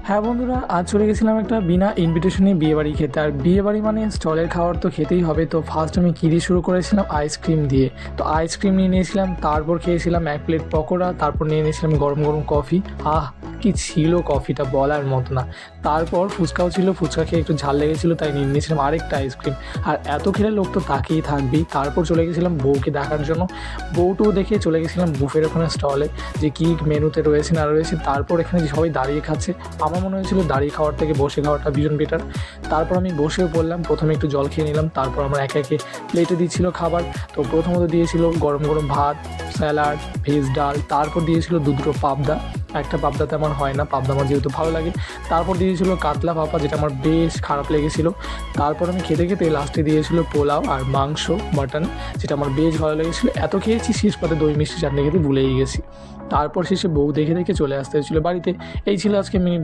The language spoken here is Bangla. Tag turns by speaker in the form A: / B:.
A: হ্যাঁ বন্ধুরা, আজ চলে গেছিলাম একটা বিনা ইনভিটেশনে বিয়েবাড়ি খেতে। আর বিয়েবাড়ি মানে স্টলের খাবার তো খেতেই হবে। তো ফার্স্ট আমি কী দিয়ে শুরু করেছিলাম, আইসক্রিম দিয়ে। তো আইসক্রিম নিয়ে নিয়েছিলাম, তারপর খেয়েছিলাম 1 প্লেট পকোড়া, তারপর নিয়ে নিয়েছিলাম গরম গরম কফি। কি ছিল কফিটা, বলার মতো না। তারপর ফুচকাও ছিল, ফুচকা খেয়ে একটু ঝাল লেগেছিলো তাই নিয়ে নিয়েছিলাম আরেকটা আইসক্রিম। আর এত খেলে লোক তো তাকিয়েই থাকবেই। তারপর চলে গেছিলাম বউকে দেখার জন্য। বউটুকু দেখে চলে গেছিলাম বুফের ওখানে স্টলে, যে কী মেনুতে রয়েছে না রয়েছে। তারপর এখানে যে সবাই দাঁড়িয়ে খাচ্ছে, আমার মনে হয়েছিল দাঁড়িয়ে খাওয়ার থেকে বসে খাওয়াটা ভীষণ বেটার। তারপর আমি বসেও পড়লাম, প্রথমে একটু জল খেয়ে নিলাম, তারপর আমার একে একে প্লেটে দিচ্ছিল খাবার। তো প্রথমত দিয়েছিল গরম গরম ভাত, স্যালাড, ভেজ ডাল, তারপর দিয়েছিল দুটো পাবদা। একটা পাবদাতে আমার হয় না, পাবদা আমার যেহেতু ভালো লাগে। তারপর দিয়েছিল কাতলা ভাপা, যেটা আমার বেশ খারাপ লেগেছিলো। তারপর আমি খেতে খেতে লাস্টে দিয়েছিল পোলাও আর মাংস, মাটন, যেটা আমার বেশ ভালো লেগেছিলো। এত খেয়েছি, শেষ পাতে দই মিষ্টি চাটনি খেতে ভুলেই গেছি। তারপর শেষে বউ দেখে দেখে চলে আসতে হয়েছিলো বাড়িতে। এই ছিল আজকে মিনি